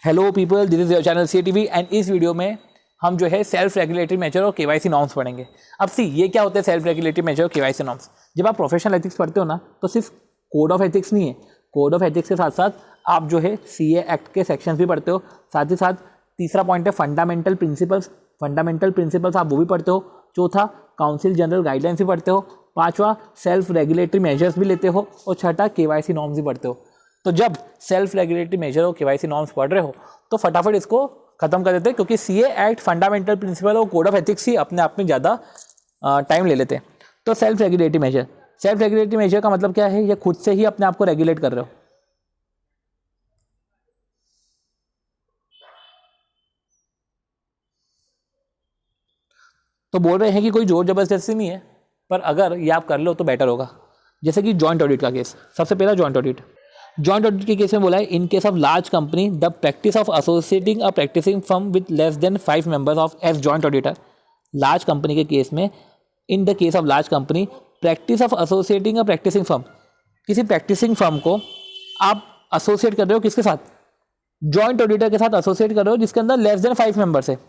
Hello people, this is your channel CATV and इस video में हम जो है सेल्फ रेगुलेटरी मेजर और KYC नॉर्म्स पढ़ेंगे। अब सी ये क्या होता है सेल्फ रेगुलेटरी मेजर और KYC नॉर्म्स। जब आप प्रोफेशनल एथिक्स पढ़ते हो ना तो सिर्फ कोड ऑफ एथिक्स नहीं है, कोड ऑफ एथिक्स के साथ साथ आप जो है CA एक्ट के सेक्शंस भी पढ़ते हो। साथ ही साथ तीसरा पॉइंट है फंडामेंटल प्रिंसिपल्स, फंडामेंटल प्रिंसिपल्स आप वो भी पढ़ते हो। चौथा काउंसिल जनरल गाइडलाइंस भी पढ़ते हो। पांचवा सेल्फ रेगुलेटरी मेजर्स भी लेते हो और छठा KYC नॉर्म्स भी पढ़ते हो। तो जब सेल्फ रेगुलेटरी मेजर और KYC नॉर्म्स पढ़ रहे हो तो फटाफट इसको खत्म कर देते हैं, क्योंकि CA एक्ट, फंडामेंटल प्रिंसिपल और कोड ऑफ एथिक्स ही अपने आप में ज़्यादा टाइम ले लेते हैं। तो self regulatory measure, self regulatory measure का मतलब क्या है? ये खुद से ही अपने आप को रेगुलेट कर रहे हो। तो बोल रहे हैं कि कोई जोर जबरदस्ती नहीं है, पर अगर ये आप कर लो तो बेटर होगा। जैसे कि जॉइंट ऑडिट का केस, सबसे पहला जॉइंट ऑडिट। जॉइंट ऑडिट के केस में बोला है in case of large company the practice of associating a practicing firm with less than 5 members of as joint auditor. Large company के केस में, in the case of large company, practice of associating a practicing firm, किसी practicing firm को आप associate कर रहे हो किसके साथ? जॉइंट ऑडिटर के साथ एसोसिएट कर रहे हो जिसके अंदर लेस देन 5 मेंबर्स है।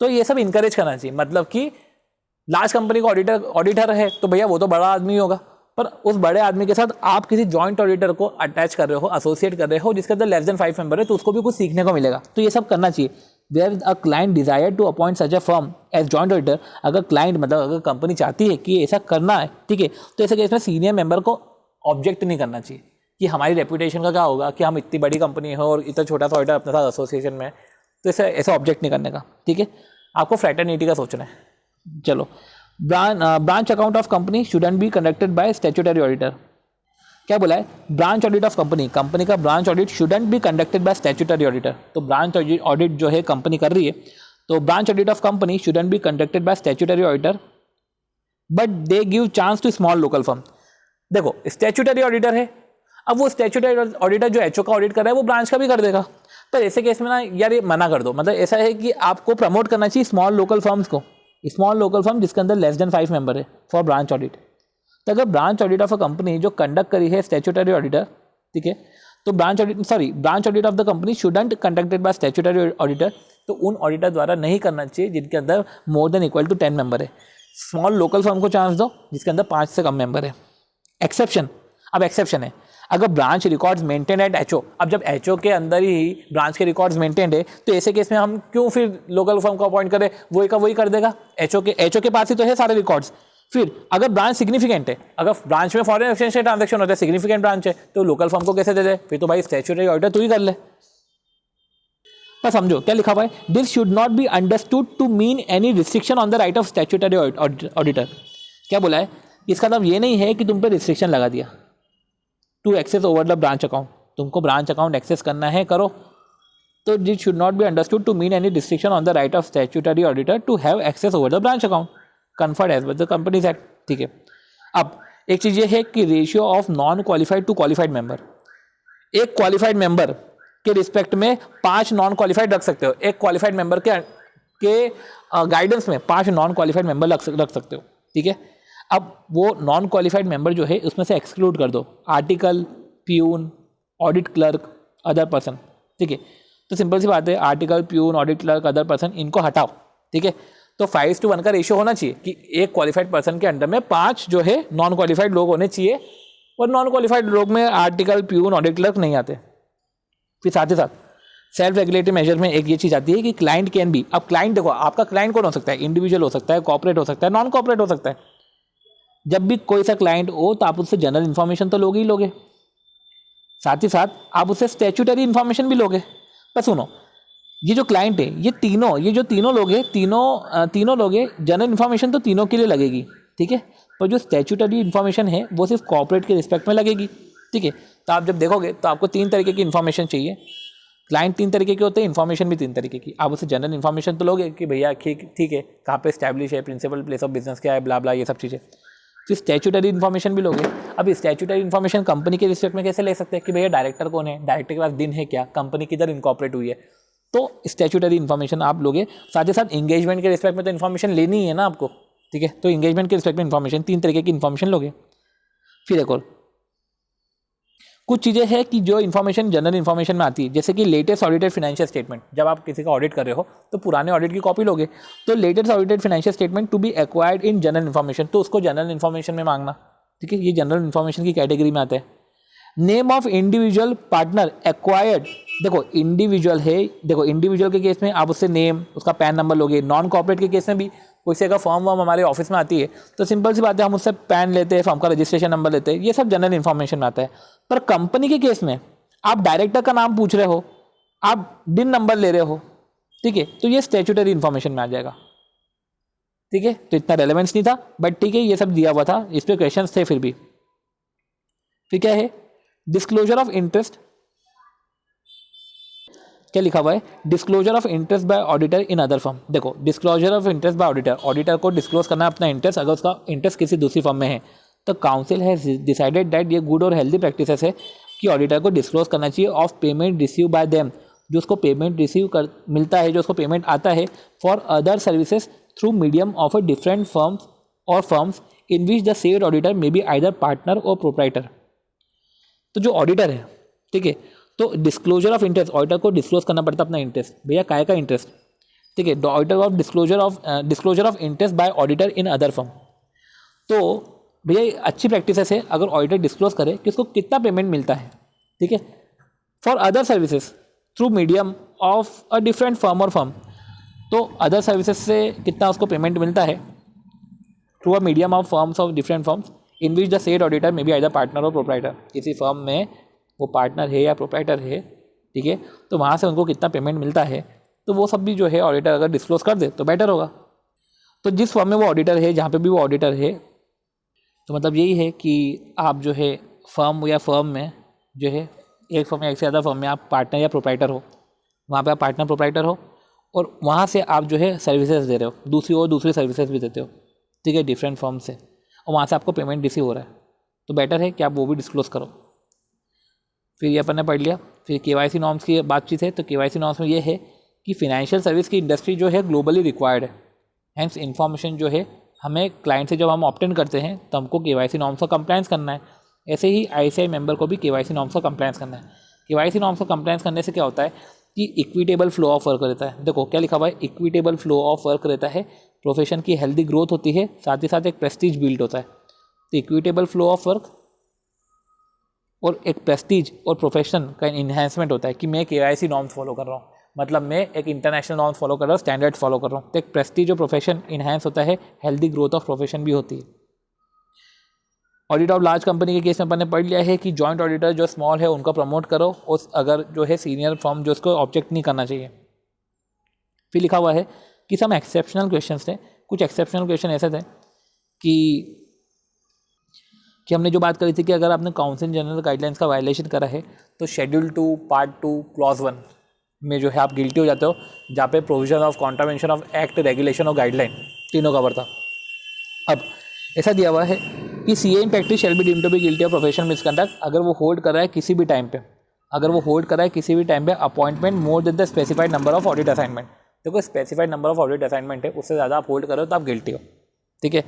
तो ये सब इंकरेज करना चाहिए। मतलब कि लार्ज कंपनी का ऑडिटर है तो भैया वो तो बड़ा आदमी होगा, पर उस बड़े आदमी के साथ आप किसी जॉइंट ऑडिटर को अटैच कर रहे हो, एसोसिएट कर रहे हो जिसके अंदर लेस देन 5 मेंबर है, तो उसको भी कुछ सीखने को मिलेगा। तो ये सब करना चाहिए। Where a client desire to appoint such a firm as joint auditor, अगर क्लाइंट मतलब अगर कंपनी चाहती है कि ऐसा करना है, ठीक है, तो ऐसे केस में सीनियर मेंबर को ऑब्जेक्ट नहीं करना चाहिए कि हमारी रेपुटेशन का क्या होगा कि हम इतनी बड़ी कंपनी है और इतना छोटा सा ऑडिटर अपने साथ एसोसिएशन में है, तो ऐसा ऑब्जेक्ट नहीं करने का। ठीक है, आपको फ्रेटर्निटी का सोचना है। चलो, branch account of company shouldn't be conducted by statutory auditor. क्या बोला है? Branch audit of company, company का branch audit shouldn't be conducted by statutory auditor. तो ब्रांच ऑडिट जो है कंपनी कर रही है, तो branch audit of company shouldn't be conducted by statutory auditor but they give chance to small local firm. देखो, statutory auditor है, अब वो स्टैट्यूटरी ऑडिटर जो HO का ऑडिट कर रहा है वो ब्रांच का भी कर देगा। पर ऐसे केस में ना यार ये मना कर दो। मतलब ऐसा है कि आपको प्रमोट करना चाहिए स्मॉल लोकल फर्म्स को, स्मॉल लोकल फर्म जिसके अंदर लेस देन 5 मेंबर है फॉर ब्रांच ऑडिट। तो अगर branch audit of a company जो कंडक्ट करी है स्टैट्यूटरी ऑडिटर, ठीक है, तो branch audit of the company shouldn't conducted by statutory auditor, तो उन ऑडिटर द्वारा नहीं करना चाहिए जिनके अंदर more than equal to 10 member है। स्मॉल लोकल फर्म को चांस दो जिसके अंदर 5 से कम मेंबर है। एक्सेप्शन, अब एक्सेप्शन है अगर branch records maintain at HO। अब जब HO के अंदर ही ब्रांच के रिकॉर्ड्स मेंटेन्ड है तो ऐसे केस में हम क्यों फिर लोकल फर्म को अपॉइंट करें? वही का वही कर देगा। HO के पास ही तो है सारे रिकॉर्ड्स। फिर अगर ब्रांच सिग्निफिकेंट है, अगर ब्रांच में फॉरेन एक्सचेंज से ट्रांजेक्शन होता है, सिग्निफिकेंट ब्रांच है, तो लोकल फर्म को कैसे दे दे? फिर तो भाई स्टैट्यूटरी ऑडिटर तू ही कर ले। पर समझो क्या लिखा हुआ है, this should not be understood to mean any restriction on the right of statutory auditor. क्या बोला है? इसका मतलब ये नहीं है कि तुम पे रिस्ट्रिक्शन लगा दिया to access over the branch account, तुमको ब्रांच अकाउंट एक्सेस करना है करो। तो this should not be understood to mean any restriction on the right of statutory auditor to have access over the branch account conferred as per the companies act. ठीक है, अब एक चीज ये है कि ratio of non qualified to qualified member, एक qualified member के रिस्पेक्ट में 5 नॉन क्वालिफाइड रख सकते हो। एक क्वालिफाइड मेंबर के गाइडेंस में 5 नॉन क्वालिफाइड मेंबर रख सकते हो। ठीक है, अब वो नॉन क्वालिफाइड मेंबर जो है उसमें से एक्सक्लूड कर दो article, peon, audit clerk, other person. ठीक है, तो सिंपल सी बात है, article, peon, audit clerk, other person, इनको हटाओ। ठीक है, तो 5:1 का रेशियो होना चाहिए कि एक क्वालिफाइड पर्सन के अंडर में 5 जो है नॉन क्वालिफाइड लोग होने चाहिए, और नॉन क्वालिफाइड लोग में आर्टिकल, प्यून, ऑडिट क्लर्क नहीं आते। फिर साथ ही साथ सेल्फ रेगुलेटरी मेजर में एक ये चीज आती है कि क्लाइंट कैन बी। अब क्लाइंट देखो, आपका क्लाइंट कौन हो सकता है? इंडिविजुअल हो सकता है, कॉर्पोरेट हो सकता है, नॉन कॉर्पोरेट हो सकता है। जब भी कोई सा क्लाइंट हो तो आप उससे जनरल इन्फॉर्मेशन तो लोगे ही लोगे, साथ ही साथ आप उससे स्टैट्यूटरी इन्फॉर्मेशन भी लोगे। पर सुनो, ये जो क्लाइंट है, ये जो तीनों लोग हैं, तीनों लोग हैं, जनरल इन्फॉर्मेशन तो तीनों के लिए लगेगी। ठीक है, पर जो स्टैट्यूटरी इन्फॉर्मेशन है वो सिर्फ कॉर्पोरेट के रिस्पेक्ट में लगेगी। ठीक है, तो आप जब देखोगे तो आपको 3 तरीके की इन्फॉर्मेशन चाहिए। क्लाइंट 3 तरीके के होते हैं, इन्फॉर्मेशन भी 3 तरीके की। आप उससे जनरल इन्फॉर्मेशन तो लोगे कि भैया ठीक है, कहाँ पे स्टैब्लिश है, प्रिंसिपल प्लेस ऑफ बिजनेस क्या है, ब्ला ब्ला, ये सब चीज़ें। फिर स्टैट्यूटरी इन्फॉर्मेशन भी लोगे। अब स्टैट्यूटरी इन्फॉर्मेशन कंपनी के रिस्पेक्ट में कैसे ले सकते हैं कि भैया डायरेक्टर कौन है, डायरेक्टर के पास दिन है क्या, कंपनी किधर इनकॉर्पोरेट हुई है, तो स्टैट्यूटरी इन्फॉर्मेशन आप लोगे। साथ ही साथ इंगेजमेंट के रिस्पेक्ट में तो इन्फॉर्मेशन लेनी है ना आपको। ठीक है, तो इंगेजमेंट के रिस्पेक्ट में इन्फॉर्मेशन 3 तरीके की इन्फॉर्मेशन लोगे। फिर एक और कुछ चीज़ें हैं कि जो इन्फॉर्मेशन जनरल इन्फॉर्मेशन में आती है, जैसे कि लेटेस्ट ऑडिटेड फाइनेंशियल स्टेटमेंट। जब आप किसी का ऑडिट कर रहे हो तो पुराने ऑडिट की कॉपी लोगे, तो latest audited financial statement to be acquired in general information, तो उसको जनरल इन्फॉर्मेशन में मांगना, ठीक है, ये जनरल इन्फॉर्मेशन की कैटेगरी में आता है। Name of individual partner acquired, देखो इंडिविजुअल है, देखो इंडिविजुअल के केस में आप उससे नेम, उसका पैन नंबर लोगे। नॉन कॉर्पोरेट के केस में भी कोई से अगर फॉर्म वर्म हमारे ऑफिस में आती है तो सिंपल सी बात है, हम उससे पैन लेते हैं, फॉर्म का रजिस्ट्रेशन नंबर लेते हैं, ये सब जनरल इन्फॉर्मेशन में आता है। पर कंपनी के केस में आप डायरेक्टर का नाम पूछ रहे हो, आप डिन नंबर ले रहे हो, ठीक है, तो ये स्टैट्यूटरी इन्फॉर्मेशन में आ जाएगा, ठीक है। तो इतना रेलेवेंस नहीं था, बट ठीक है, ये सब दिया हुआ था, इस पर क्वेश्चन थे फिर भी। फिर क्या है, डिस्क्लोजर ऑफ इंटरेस्ट, क्या लिखा हुआ है, disclosure of interest by auditor in other firm. देखो disclosure of interest by auditor, auditor को डिस्क्लोज करना है अपना इंटरेस्ट, अगर उसका इंटरेस्ट किसी दूसरी फर्म में है तो काउंसिल हैज डिसाइडेड दैट ये गुड और हेल्दी प्रैक्टिसेस है कि ऑडिटर को डिस्क्लोज करना चाहिए of payment receive by them, जो उसको पेमेंट रिसीव कर मिलता है, जो उसको पेमेंट आता है for other services through medium of a different firms or firms in which the said auditor may be either partner or proprietor. तो जो ऑडिटर है, ठीक है, तो डिस्क्लोजर ऑफ इंटरेस्ट, ऑडिटर को डिस्क्लोज करना पड़ता है अपना इंटरेस्ट, भैया काय का इंटरेस्ट, ठीक है, auditor of disclosure of interest by auditor in other firm. तो भैया अच्छी प्रैक्टिस है अगर ऑडिटर डिस्क्लोज करे कि उसको कितना पेमेंट मिलता है, ठीक है, for other services through medium of a different firm और फर्म, तो अदर सर्विसेज से कितना उसको पेमेंट मिलता है through a medium of firms of different firms in which the said auditor may be either partner or proprietor, किसी firm में वो पार्टनर है या प्रोप्राइटर है, ठीक है, तो वहाँ से उनको कितना पेमेंट मिलता है, तो वो सब भी जो है ऑडिटर अगर डिस्क्लोज कर दे तो बेटर होगा। तो जिस फर्म में वो ऑडिटर है, जहाँ पे भी वो ऑडिटर है, तो मतलब यही है कि आप जो है फर्म या फर्म में जो है एक फर्म या एक से ज़्यादा फर्म में आप पार्टनर या प्रोप्राइटर हो, वहाँ पे आप पार्टनर प्रोप्राइटर हो और वहाँ से आप जो है सर्विसेज दे रहे हो, दूसरी सर्विसेज भी देते हो, ठीक है, डिफरेंट फर्म से, और वहाँ से आपको पेमेंट रिसीव हो रहा है, तो बेटर है कि आप वो भी डिस्क्लोज करो। फिर ये अपन ने पढ़ लिया। फिर केवाईसी नॉर्म्स की बातचीत है, तो केवाईसी नॉर्म्स में ये है कि फिनेंशियल सर्विस की इंडस्ट्री जो है ग्लोबली रिक्वायर्ड है, हैंस इन्फॉर्मेशन जो है हमें क्लाइंट से जब हम ऑप्टेन करते हैं तो हमको केवाईसी नॉर्म्स का कंप्लायंस करना है। ऐसे ही आईसीआई मेंबर को भी केवाईसी नॉर्म्स का कंप्लायंस करना है। केवाईसी नॉर्म्स का कंप्लायंस करने से क्या होता है कि इक्विटेबल फ्लो ऑफ वर्क रहता है। देखो क्या लिखा हुआ है, इक्विटेबल फ्लो ऑफ वर्क रहता है, प्रोफेशन की हेल्दी ग्रोथ होती है, साथ ही साथ एक प्रेस्टीज बिल्ड होता है। तो इक्विटेबल फ्लो ऑफ वर्क और एक प्रेस्टीज और प्रोफेशन का इन्हेंसमेंट होता है कि मैं केवाईसी नॉर्म्स फॉलो कर रहा हूँ, मतलब मैं एक इंटरनेशनल नॉर्म्स फॉलो कर रहा हूँ, स्टैंडर्ड्स फॉलो कर रहा हूँ, तो एक प्रेस्टीज और प्रोफेशन इन्हेंस होता है, हेल्दी ग्रोथ ऑफ प्रोफेशन भी होती है। ऑडिट ऑफ लार्ज कंपनी के केस में अपन ने पढ़ लिया है कि जॉइंट ऑडिटर जो स्मॉल है उनका प्रमोट करो, और अगर जो है सीनियर फर्म जो उसको ऑब्जेक्ट नहीं करना चाहिए। फिर लिखा हुआ है कि सम एक्सेप्शनल क्वेश्चन थे, कुछ एक्सेप्शनल क्वेश्चन ऐसे थे कि हमने जो बात करी थी कि अगर आपने काउंसिल जनरल गाइडलाइंस का वायलेशन करा है तो शेड्यूल 2 पार्ट 2 क्लॉज 1 में जो है आप गिल्टी हो जाते हो, जहाँ पे provision of contravention of act, regulation और गाइडलाइन तीनों कवर था। अब ऐसा दिया हुआ है कि CA in practice shall be deemed to be guilty of professional misconduct अगर वो होल्ड कर रहा है किसी भी टाइम पे, appointment more than the specified number of audit assignment. देखो specified number of audit assignment है, उससे ज़्यादा आप होल्ड करो तो आप गिल्टी हो, ठीक है।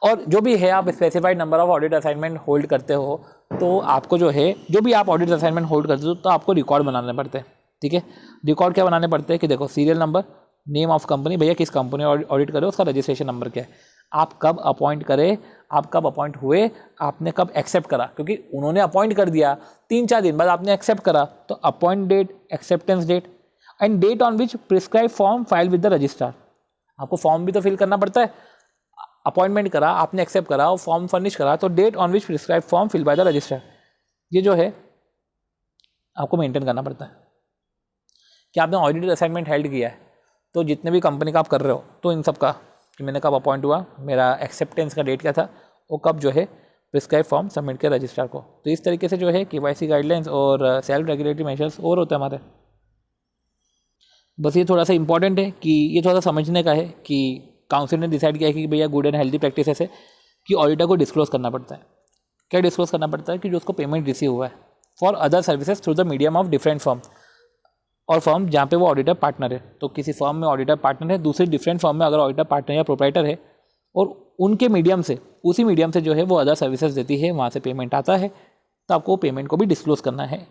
और जो भी है आप specified number of audit assignment hold करते हो तो आपको जो है जो भी आप ऑडिट असाइनमेंट होल्ड करते हो तो आपको रिकॉर्ड बनाने पड़ते हैं, ठीक है। रिकॉर्ड क्या बनाने पड़ते हैं कि देखो serial number, name of company, भैया किस कंपनी ऑडिट करे उसका रजिस्ट्रेशन नंबर क्या है, आप कब अपॉइंट करे, आप कब अपॉइंट हुए, आपने कब एक्सेप्ट करा, क्योंकि उन्होंने अपॉइंट कर दिया 3-4 दिन बाद आपने एक्सेप्ट करा, तो appoint date, acceptance date and date on which prescribe form file with the registrar. आपको फॉर्म भी तो फिल करना पड़ता है, अपॉइंटमेंट करा, आपने एक्सेप्ट करा और फॉर्म फर्निश करा, तो date on which prescribe form fill by the registrar, ये जो है आपको मेंटेन करना पड़ता है कि आपने ऑडिट असाइनमेंट हेल्ड किया है। तो जितने भी कंपनी का आप कर रहे हो तो इन सब का कि मैंने कब अपॉइंट हुआ, मेरा एक्सेप्टेंस का डेट क्या था, वो कब जो है प्रिस्क्राइब फॉर्म सबमिट किया रजिस्ट्रार को। तो इस तरीके से जो है केवाईसी गाइडलाइंस और सेल्फ रेगुलेटरी मेजर्स और होते हैं हमारे। बस ये थोड़ा सा इंपॉर्टेंट है कि ये थोड़ा सा समझने का है कि काउंसिल ने डिसाइड किया है कि भैया गुड एंड हेल्दी प्रैक्टिस है कि ऑडिटर को डिस्क्लोज करना पड़ता है। क्या डिस्क्लोज करना पड़ता है कि जो उसको पेमेंट रिसीव हुआ है for other services through the medium of different firm, और फर्म जहाँ पे वो ऑडिटर पार्टनर है, तो किसी फर्म में ऑडिटर पार्टनर है, दूसरी डिफरेंट फर्म में अगर ऑडिटर पार्टनर या प्रोप्राइटर है और उनके मीडियम से, उसी मीडियम से जो है वो अदर सर्विसेज देती है, वहाँ से पेमेंट आता है, तो आपको पेमेंट को भी डिस्क्लोज करना है।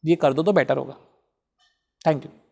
ये कर दो तो बेटर होगा। Thank you.